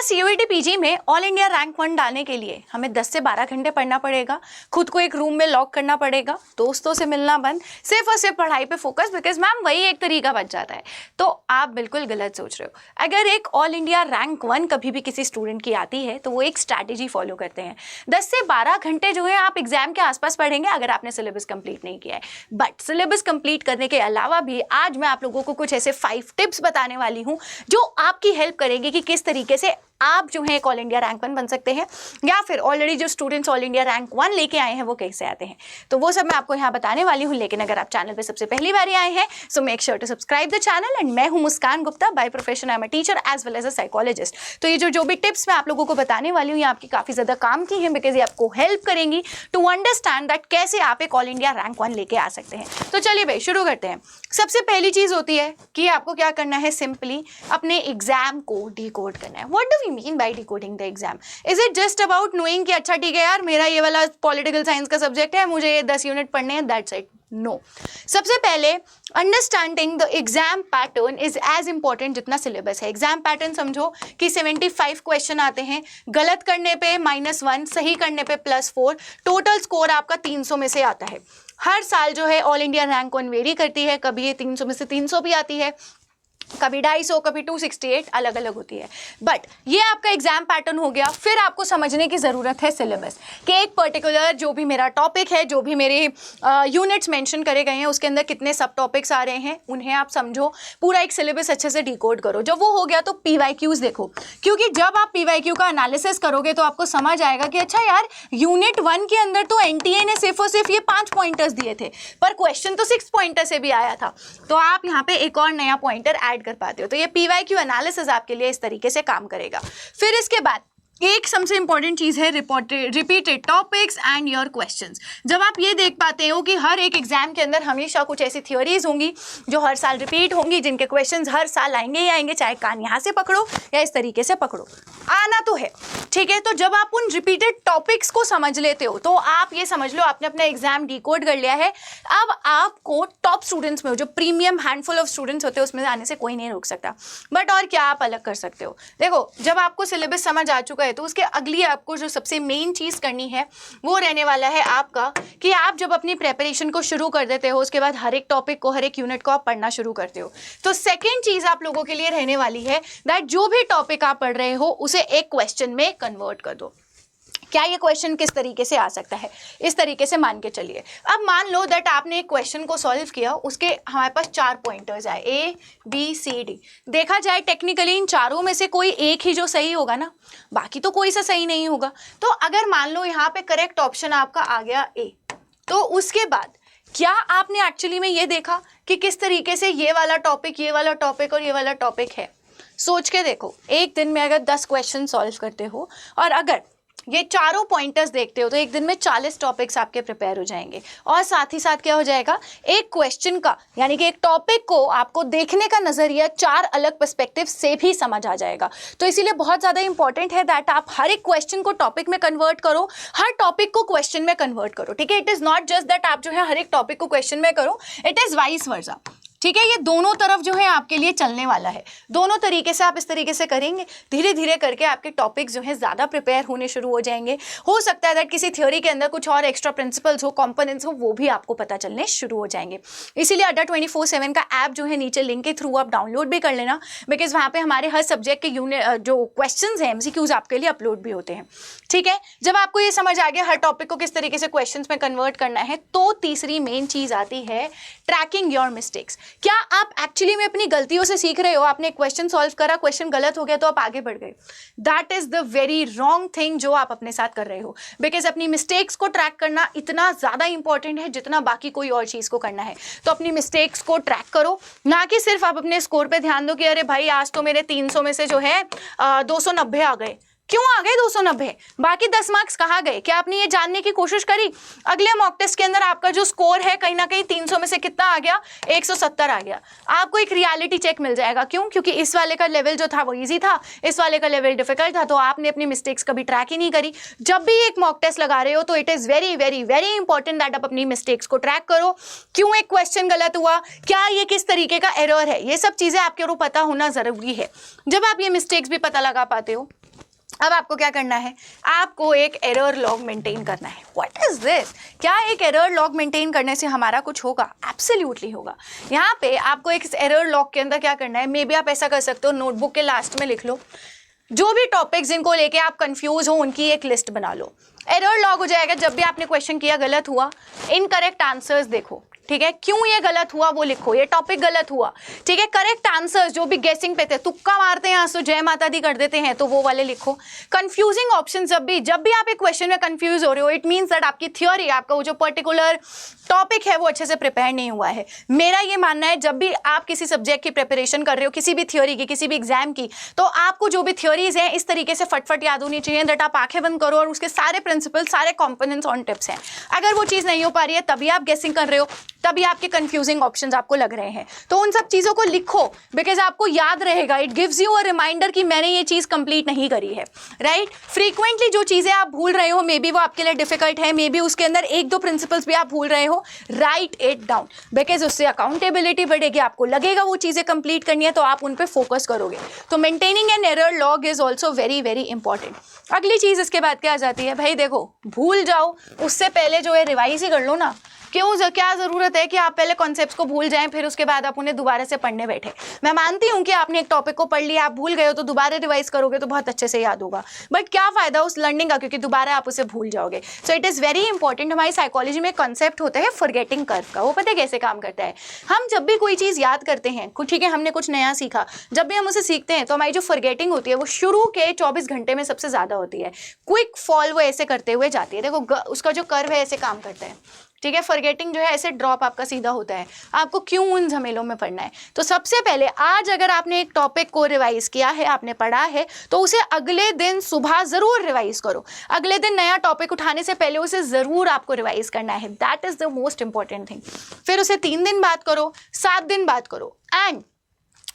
CUET PG में all India rank 1 डालने के लिए हमें 10 से 12 घंटे पढ़ना पड़ेगा, खुद को एक रूम में लॉक करना पड़ेगा, दोस्तों से मिलना बंद, सिर्फ और सिर्फ पढ़ाई पे फोकस, बिकॉज मैम वही एक तरीका बच जाता है। तो आप बिल्कुल गलत सोच रहे हो। अगर एक ऑल इंडिया रैंक 1 कभी भी किसी स्टूडेंट की आती है तो वो एक स्ट्रैटेजी फॉलो करते हैं। 10 से 12 घंटे जो है आप एग्जाम के आसपास पढ़ेंगे अगर आपने सिलेबस कंप्लीट नहीं किया है। बट सिलेबस कंप्लीट करने के अलावा भी आज मैं आप लोगों को कुछ ऐसे 5 टिप्स बताने वाली हूँ जो आपकी हेल्प करेगी कि किस तरीके से आप जो है एक ऑल इंडिया रैंक 1 बन सकते हैं, या फिर ऑलरेडी जो स्टूडेंट्स ऑल इंडिया रैंक 1 लेके आए हैं वो कैसे आते हैं। तो वो सब मैं आपको यहाँ बताने वाली हूँ। लेकिन अगर आप चैनल पे सबसे पहली बार आए हैं so make sure to subscribe the channel. And मैं हूँ Muskan Gupta, by profession I am a teacher as well as a psychologist. तो ये जो भी टिप्स मैं आप लोगों को बताने वाली हूँ ये आपकी काफ़ी ज़्यादा काम की है, बिकॉज ये आपको हेल्प करेंगी टू अंडरस्टैंड दैट कैसे आप एक ऑल इंडिया रैंक 1 लेके आ सकते हैं। तो चलिए भाई शुरू करते हैं। सबसे पहली चीज़ होती है कि आपको क्या करना है, सिंपली अपने एग्जाम को डिकोड करना है। What do we mean by decoding the exam? Is it just about knowing कि अच्छा ठीक है यार मेरा ये वाला पॉलिटिकल साइंस का सब्जेक्ट है, मुझे ये 10 यूनिट पढ़ने हैं, दैट्स इट? नो। सबसे पहले understanding the exam pattern is as important जितना सिलेबस है। एग्जाम पैटर्न समझो कि 75 क्वेश्चन आते हैं, गलत करने पे -1, सही करने पे +4, टोटल स्कोर आपका 300 में से आता है। हर साल जो है ऑल इंडिया रैंक 1 वेरी करती है, कभी ये 300 में से 300 भी आती है, कभी 250, कभी 268, अलग अलग होती है। बट ये आपका एग्जाम पैटर्न हो गया। फिर आपको समझने की ज़रूरत है सिलेबस कि एक पर्टिकुलर जो भी मेरा टॉपिक है, जो भी मेरे यूनिट्स मेंशन करे गए हैं उसके अंदर कितने सब टॉपिक्स आ रहे हैं, उन्हें आप समझो, पूरा एक सिलेबस अच्छे से डिकोड करो। जब वो हो गया तो PYQs देखो, क्योंकि जब आप PYQ का एनालिसिस करोगे तो आपको समझ आएगा कि अच्छा यार यूनिट 1 के अंदर तो NTA ने सिर्फ और सिर्फ ये 5 पॉइंटर्स दिए थे, पर क्वेश्चन तो 6 पॉइंटर से भी आया था। तो आप यहाँ पे एक और नया पॉइंटर ऐड कर पाते हो। तो ये PYQ एनालिसिस आपके लिए इस तरीके से काम करेगा। फिर इसके बाद एक सबसे इंपॉर्टेंट चीज है repeated topics and your questions. जब आप ये देख पाते हो कि हर एक एग्जाम के अंदर हमेशा कुछ ऐसी थ्योरीज होंगी जो हर साल रिपीट होंगी, जिनके क्वेश्चंस हर साल आएंगे ही आएंगे, चाहे कान यहाँ से पकड़ो या इस तरीके से पकड़ो, आना तो है, ठीक है। तो जब आप उन रिपीटेड टॉपिक्स को समझ लेते हो तो आप ये समझ लो आपने अपना एग्जाम डिकोड कर लिया है। अब आपको टॉप स्टूडेंट्स में, जो प्रीमियम हैंडफुल ऑफ स्टूडेंट्स होते हैं, उसमें आने से कोई नहीं रोक सकता। बट और क्या आप अलग कर सकते हो? देखो, जब आपको सिलेबस समझ आ चुका है तो उसके अगली आपको जो सबसे मेन चीज़ करनी है वो रहने वाला है आपका कि आप जब अपनी प्रेपरेशन को शुरू कर देते हो उसके बाद हर एक टॉपिक को, हर एक यूनिट को आप पढ़ना शुरू करते हो। तो सेकेंड चीज़ आप लोगों के लिए रहने वाली है दैट जो भी टॉपिक आप पढ़ रहे हो उसे एक क्वेश्चन में कन्वर्ट कर दो। क्या ये क्वेश्चन किस तरीके से आ सकता है? इस तरीके से मान के चलिए। अब मान लो दैट आपने एक क्वेश्चन को सॉल्व किया, उसके हमारे पास 4 पॉइंटर्स आए, ABCD। देखा जाए टेक्निकली इन चारों में से कोई एक ही जो सही होगा ना, बाकी तो कोई सा सही नहीं होगा। तो अगर मान लो यहाँ पे करेक्ट ऑप्शन आपका आ गया A, तो उसके बाद क्या आपने एक्चुअली में ये देखा कि किस तरीके से ये वाला टॉपिक, ये वाला टॉपिक और ये वाला टॉपिक है? सोच के देखो, एक दिन में अगर 10 क्वेश्चन सॉल्व करते हो और अगर ये चारों पॉइंटर्स देखते हो तो एक दिन में 40 टॉपिक्स आपके प्रिपेयर हो जाएंगे। और साथ ही साथ क्या हो जाएगा, एक क्वेश्चन का यानी कि एक टॉपिक को आपको देखने का नजरिया 4 अलग पर्सपेक्टिव से भी समझ आ जाएगा। तो इसीलिए बहुत ज़्यादा इंपॉर्टेंट है दैट आप हर एक क्वेश्चन को टॉपिक में कन्वर्ट करो, हर टॉपिक को क्वेश्चन में कन्वर्ट करो, ठीक है। It is not just that आप जो है हर एक टॉपिक को क्वेश्चन में करो, इट इज़ वाइस वर्सा, ठीक है। ये दोनों तरफ जो है आपके लिए चलने वाला है। दोनों तरीके से आप इस तरीके से करेंगे, धीरे धीरे करके आपके टॉपिक्स जो है ज़्यादा प्रिपेयर होने शुरू हो जाएंगे। हो सकता है दैट किसी थ्योरी के अंदर कुछ और एक्स्ट्रा प्रिंसिपल्स हो, कंपोनेंट्स हो, वो भी आपको पता चलने शुरू हो जाएंगे। इसीलिए अड्डा 24/7 का ऐप जो है नीचे लिंक के थ्रू आप डाउनलोड भी कर लेना, बिकॉज वहाँ पे हमारे हर सब्जेक्ट के यूनिट जो क्वेश्चंस हैं, MCQs आपके लिए अपलोड भी होते हैं, ठीक है। जब आपको ये समझ आ गया हर टॉपिक को किस तरीके से क्वेश्चंस में कन्वर्ट करना है, तो तीसरी मेन चीज़ आती है ट्रैकिंग योर मिस्टेक्स। क्या आप एक्चुअली में अपनी गलतियों से सीख रहे हो? आपने क्वेश्चन सॉल्व करा, क्वेश्चन गलत हो गया तो आप आगे बढ़ गए, that is the very wrong thing जो आप अपने साथ कर रहे हो। बिकॉज अपनी मिस्टेक्स को ट्रैक करना इतना ज़्यादा इंपॉर्टेंट है जितना बाकी कोई और चीज़ को करना है। तो अपनी मिस्टेक्स को ट्रैक करो, ना कि सिर्फ आप अपने स्कोर पे ध्यान दो कि अरे भाई आज तो मेरे 300 में से जो है 290 आ गए। क्यों आ गए 290? बाकी 10 मार्क्स कहाँ गए? क्या आपने ये जानने की कोशिश करी अगले मॉक टेस्ट के अंदर आपका जो स्कोर है कहीं ना कहीं 300 में से कितना आ गया? 170 आ गया। आपको एक रियलिटी चेक मिल जाएगा। क्यों? क्योंकि इस वाले का लेवल जो था वो इजी था, इस वाले का लेवल डिफिकल्ट था, तो आपने अपनी मिस्टेक्स कभी ट्रैक ही नहीं करी। जब भी एक मॉक टेस्ट लगा रहे हो तो it is very very very important that आप अपनी मिस्टेक्स को ट्रैक करो। क्यों एक क्वेश्चन गलत हुआ, क्या ये किस तरीके का एरर है, ये सब चीज़ें आपके ऊपर पता होना ज़रूरी है। जब आप ये मिस्टेक्स भी पता लगा पाते हो अब आपको क्या करना है, आपको एक एरर लॉग मेंटेन करना है। What is this? क्या एक एरर लॉग मेंटेन करने से हमारा कुछ होगा? एब्सोल्युटली होगा। यहाँ पे आपको एक एरर लॉग के अंदर क्या करना है, मे बी आप ऐसा कर सकते हो, नोटबुक के लास्ट में लिख लो, जो भी टॉपिक्स जिनको लेके आप कंफ्यूज हो उनकी एक लिस्ट बना लो। एरर लॉग हो जाएगा, जब भी आपने क्वेश्चन किया गलत हुआ, इनकरेक्ट आंसर्स देखो, ठीक है, क्यों ये गलत हुआ वो लिखो, ये टॉपिक गलत हुआ, ठीक है, करेक्ट आंसर्स जो भी गेसिंग पे थे, तुक्का मारते हैं तो जय माता दी कर देते हैं, तो वो वाले लिखो। कंफ्यूजिंग ऑप्शन जब भी आप एक क्वेश्चन में कंफ्यूज हो रहे हो, इट मींस दैट आपकी थ्योरी, आपका वो जो पर्टिकुलर टॉपिक है वो अच्छे से प्रिपेयर नहीं हुआ है। मेरा ये मानना है, जब भी आप किसी सब्जेक्ट की प्रिपरेशन कर रहे हो, किसी भी थ्योरी की, किसी भी एग्जाम की, तो आपको जो भी थ्योरीज हैं इस तरीके से फटफट याद होनी चाहिए दैट आप आंखें बंद करो और उसके सारे प्रिंसिपल, सारे कॉम्पोनेंट्स ऑन टिप्स हैं। अगर वो चीज़ नहीं हो पा रही है, तभी आप गेसिंग कर रहे हो, तभी आपके कंफ्यूजिंग ऑप्शंस आपको लग रहे हैं, तो उन सब चीज़ों को लिखो, बिकॉज आपको याद रहेगा, it gives you a reminder कि मैंने ये चीज़ कंप्लीट नहीं करी है, राइट। फ्रीक्वेंटली जो चीज़ें आप भूल रहे हो, मे बी वो आपके लिए डिफिकल्ट है, मे बी उसके अंदर एक दो प्रिंसिपल्स भी आप भूल रहे हो, राइट इट डाउन, बिकॉज उससे अकाउंटेबिलिटी बढ़ेगी, आपको लगेगा वो चीज़ें कंप्लीट करनी है, तो आप उन पर फोकस करोगे। तो maintaining an error log is also very very important. अगली चीज़ इसके बाद क्या आ जाती है, भाई देखो, भूल जाओ उससे पहले जो है रिवाइज ही कर लो ना। क्या ज़रूरत है कि आप पहले कॉन्सेप्ट्स को भूल जाएं, फिर उसके बाद आप उन्हें दोबारा से पढ़ने बैठे। मैं मानती हूँ कि आपने एक टॉपिक को पढ़ लिया, आप भूल गए हो, तो दोबारा रिवाइज करोगे तो बहुत अच्छे से याद होगा, बट क्या फ़ायदा उस लर्निंग का, क्योंकि दोबारा आप उसे भूल जाओगे। So it is very important. हमारी साइकोलॉजी में कॉन्सेप्ट होता है फॉरगेटिंग कर्व का। वो पता है कैसे काम करता है? हम जब भी कोई चीज़ याद करते हैं, ठीक है, हमने कुछ नया सीखा, जब भी हम उसे सीखते हैं तो हमारी जो फॉरगेटिंग होती है वो शुरू के 24 घंटे में सबसे ज़्यादा होती है। क्विक फॉल वो ऐसे करते हुए जाती है। देखो उसका जो कर्व है ऐसे काम करता है, ठीक है। फॉरगेटिंग जो है ऐसे ड्रॉप आपका सीधा होता है। आपको क्यों उन झमेलों में पढ़ना है? तो सबसे पहले आज अगर आपने एक टॉपिक को रिवाइज किया है, आपने पढ़ा है, तो उसे अगले दिन सुबह ज़रूर रिवाइज करो। अगले दिन नया टॉपिक उठाने से पहले उसे ज़रूर आपको रिवाइज करना है। That is the most important thing. फिर उसे 3 दिन बाद करो, 7 दिन बाद करो, एंड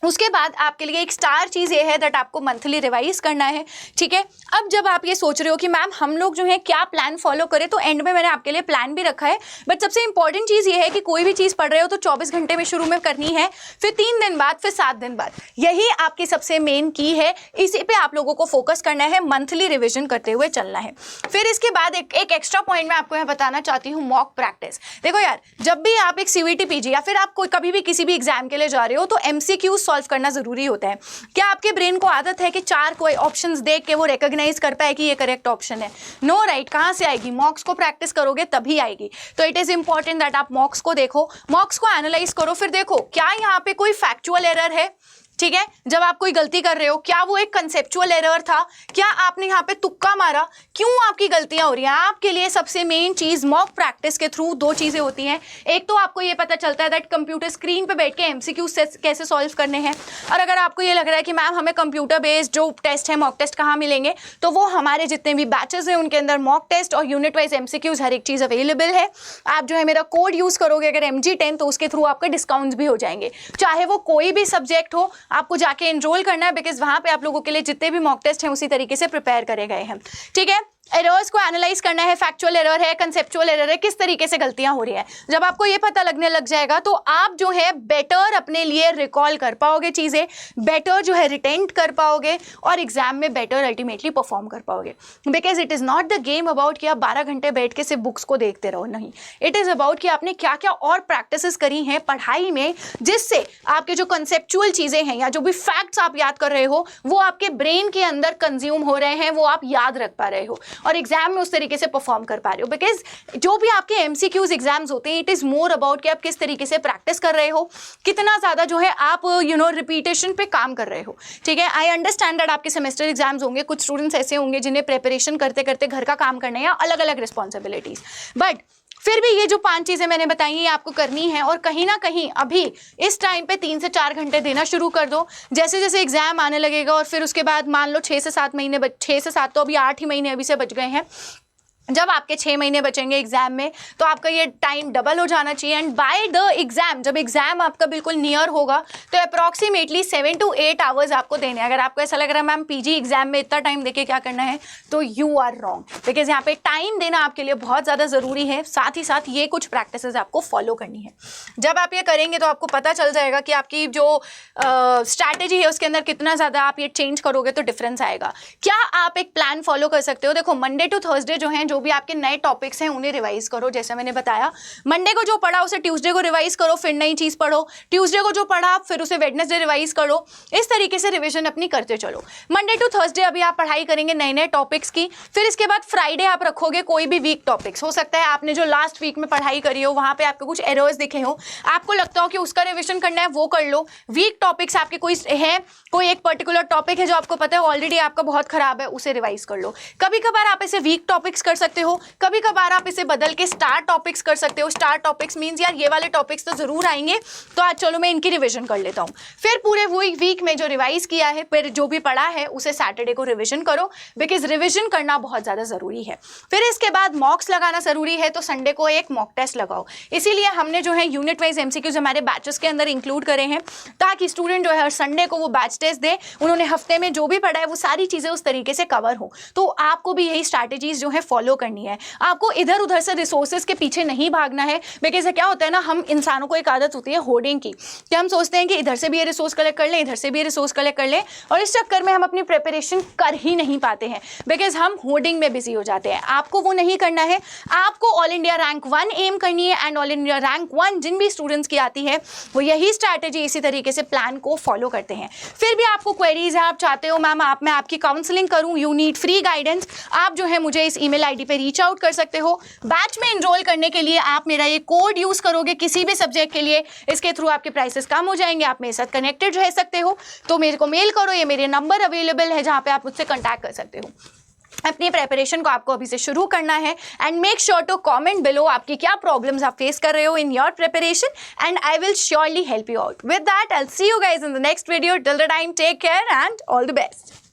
उसके बाद आपके लिए एक स्टार चीज़ ये है दैट आपको मंथली रिवाइज करना है, ठीक है। अब जब आप ये सोच रहे हो कि मैम हम लोग जो है क्या प्लान फॉलो करें, तो एंड में मैंने आपके लिए प्लान भी रखा है, बट सबसे इंपॉर्टेंट चीज़ ये है कि कोई भी चीज़ पढ़ रहे हो तो 24 घंटे में शुरू में करनी है, फिर 3 दिन बाद, फिर 7 दिन बाद। यही आपकी सबसे मेन की है, इसी पे आप लोगों को फोकस करना है, मंथली रिविजन करते हुए चलना है। फिर इसके बाद एक एक्स्ट्रा पॉइंट मैं आपको यहाँ बताना चाहती हूँ, मॉक प्रैक्टिस। देखो यार, जब भी आप एक CVT PG या फिर आप कोई कभी भी किसी भी एग्जाम के लिए जा रहे हो, तो MCQ सॉल्व करना जरूरी होता है। क्या आपके ब्रेन को आदत है कि 4 कोई ऑप्शंस देख के वो रिकॉग्नाइज कर पाए कि ये करेक्ट ऑप्शन है? No, right. कहां से आएगी? मॉक्स को प्रैक्टिस करोगे तभी आएगी। तो इट इज इंपॉर्टेंट दैट आप मॉक्स को देखो, मॉक्स को एनालाइज करो, फिर देखो क्या यहाँ पे कोई फैक्चुअल एरर है, ठीक है। जब आप कोई गलती कर रहे हो, क्या वो एक कंसेप्चुअल एरर था, क्या आपने यहाँ पे तुक्का मारा, क्यों आपकी गलतियां हो रही हैं? आपके लिए सबसे मेन चीज मॉक प्रैक्टिस के थ्रू 2 चीजें होती हैं। एक तो आपको ये पता चलता है दैट कंप्यूटर स्क्रीन पे बैठ के MCQ कैसे सॉल्व करने हैं, और अगर आपको ये लग रहा है कि मैम हमें कंप्यूटर बेस्ड जो टेस्ट है, मॉक टेस्ट कहाँ मिलेंगे, तो वो हमारे जितने भी बैचेस हैं उनके अंदर मॉक टेस्ट और यूनिट वाइज MCQs हर एक चीज़ अवेलेबल है। आप जो है मेरा कोड यूज़ करोगे अगर MG10, तो उसके थ्रू आपके डिस्काउंट्स भी हो जाएंगे, चाहे वो कोई भी सब्जेक्ट हो। आपको जाके एनरोल करना है, बिकॉज वहां पे आप लोगों के लिए जितने भी मॉक टेस्ट हैं उसी तरीके से प्रिपेयर करे गए हैं, ठीक है। एरर्स को एनालाइज करना है, फैक्चुअल एरर है, कंसेप्चुअल एरर है, किस तरीके से गलतियां हो रही हैं। जब आपको ये पता लगने लग जाएगा तो आप जो है बेटर अपने लिए रिकॉल कर पाओगे चीज़ें, बेटर जो है रिटेंट कर पाओगे, और एग्जाम में बेटर अल्टीमेटली परफॉर्म कर पाओगे। Because it is not the game about कि आप 12 घंटे बैठ के सिर्फ बुक्स को देखते रहो, नहीं। इट इज़ अबाउट कि आपने क्या क्या और प्रैक्टिसेस करी हैं पढ़ाई में, जिससे आपके जो कंसेप्चुअल चीज़ें हैं या जो भी फैक्ट्स आप याद कर रहे हो वो आपके ब्रेन के अंदर कंज्यूम हो रहे हैं, वो आप याद रख पा रहे हो और एग्जाम में उस तरीके से परफॉर्म कर पा रहे हो। बिकॉज जो भी आपके MCQs एग्जाम्स होते हैं, इट इज मोर अबाउट कि आप किस तरीके से प्रैक्टिस कर रहे हो, कितना ज्यादा जो है आप रिपीटेशन पे काम कर रहे हो, ठीक है। आई अंडरस्टैंड दैट आपके सेमेस्टर एग्जाम्स होंगे, कुछ स्टूडेंट्स ऐसे होंगे जिन्हें प्रिपरेशन करते करते घर का काम करना है या अलग अलग रिस्पॉन्सिबिलिटीज, बट फिर भी ये जो 5 चीज़ें मैंने बताई ये आपको करनी है, और कहीं ना कहीं अभी इस टाइम पे 3 से 4 घंटे देना शुरू कर दो। जैसे जैसे एग्जाम आने लगेगा और फिर उसके बाद मान लो 6 से 7 महीने 6 से 7 तो अभी 8 ही महीने अभी से बच गए हैं, जब आपके 6 महीने बचेंगे एग्जाम में तो आपका ये टाइम डबल हो जाना चाहिए। एंड बाय द एग्जाम, जब एग्जाम आपका बिल्कुल नियर होगा तो अप्रॉक्सीमेटली 7 to 8 आवर्स आपको देने हैं। अगर आपको ऐसा लग रहा है मैम पीजी एग्जाम में इतना टाइम देके क्या करना है, तो यू आर रॉन्ग, बिकॉज यहाँ पे टाइम देना आपके लिए बहुत ज़्यादा ज़रूरी है। साथ ही साथ ये कुछ प्रैक्टिसेस आपको फॉलो करनी है। जब आप ये करेंगे तो आपको पता चल जाएगा कि आपकी जो स्ट्रैटेजी है उसके अंदर कितना ज़्यादा आप ये चेंज करोगे तो डिफरेंस आएगा। क्या आप एक प्लान फॉलो कर सकते हो? देखो मंडे टू थर्सडे जो है, जो भी आपके नए टॉपिक्स हैं उन्हें रिवाइज करो। जैसे मैंने बताया, मंडे को जो पढ़ा उसे ट्यूसडे को रिवाइज करो, फिर नई चीज़ पढ़ो। ट्यूसडे को जो पढ़ा फिर उसे वेडनेसडे रिवाइज करो। इस तरीके से रिविजन अपनी करते चलो। मंडे टू थर्सडे अभी आप पढ़ाई करेंगे नए नए टॉपिक्स की, फिर इसके बाद फ्राइडे आप रखोगे कोई भी वीक टॉपिक्स। हो सकता है आपने जो लास्ट वीक में पढ़ाई करी हो वहाँ पे आपको कुछ एरर्स दिखे हो, आपको लगता हो कि उसका रिविजन करना है, वो कर लो। वीक टॉपिक्स आपके कोई है, कोई एक पर्टिकुलर टॉपिक है जो आपको पता है ऑलरेडी आपका बहुत खराब है, उसे रिवाइज कर लो। कभी कभार आप इसे वीक टॉपिक्स कर सकते हो, कभी कभार आप इसे बदल के स्टार टॉपिक्स कर सकते हो। स्टार टॉपिक्स मींस यार ये वाले टॉपिक्स तो जरूर आएंगे, तो आज चलो मैं इनकी रिवीजन कर लेता हूँ। फिर पूरे वीक में जो रिवाइज किया है, फिर जो भी पढ़ा है उसे सैटरडे को रिवीजन करो, बिकॉज रिवीजन करना बहुत ज़्यादा ज़रूरी है। फिर इसके बाद मॉक्स लगाना ज़रूरी है, तो संडे को एक मॉक टेस्ट लगाओ। इसीलिए हमने जो है यूनिट वाइज एमसीक्यूज हमारे बैचेस के अंदर इंक्लूड करे हैं, ताकि स्टूडेंट जो है हर संडे को वो बैच टेस्ट दे, उन्होंने हफ्ते में जो भी पढ़ा है वो सारी चीज़ें उस तरीके से कवर हो। तो आपको भी यही स्ट्रैटेजीज जो है फॉलो करनी है। आपको इधर उधर से रिसोर्सेज के पीछे नहीं भागना है, बिकॉज क्या होता है ना, हम इंसानों को एक आदत होती है होर्डिंग की, कि हम सोचते हैं कि इधर से भी ये रिसोर्स कलेक्ट कर लें, इधर से भी ये रिसोर्स कलेक्ट कर लें, और इस चक्कर में हम अपनी प्रिपरेशन कर ही नहीं पाते हैं, बिकॉज हम होर्डिंग में बिजी हो जाते हैं। आपको वो नहीं करना है, आपको ऑल इंडिया रैंक 1 एम करनी है। एंड ऑल इंडिया रैंक 1 जिन भी स्टूडेंट्स की आती है वो यही स्ट्रैटेजी, इसी तरीके से प्लान को फॉलो करते हैं। फिर भी आपको क्वेरीज है, आप चाहते हो मैम मैं आपकी काउंसलिंग करूं, यू नीड फ्री गाइडेंस, आप जो है मुझे इस ईमेल आईडी पे रीच आउट कर सकते हो। बैच में एनरोल करने के लिए आप मेरा ये कोड यूज करोगे किसी भी सब्जेक्ट के लिए, इसके थ्रू आपके प्राइसेस कम हो जाएंगे, आप मेरे साथ कनेक्टेड रह सकते हो। तो मेरे को मेल करो, ये मेरे नंबर अवेलेबल है जहाँ पे आप मुझसे कॉन्टैक्ट कर सकते हो। अपनी प्रेपरेशन को आपको अभी से शुरू करना है। And make sure to comment below आपकी क्या प्रॉब्लम्स आप फेस कर रहे हो in your preparation, and I will surely help you out. With that I will see you guys in the next video. Till the time take care and all the best.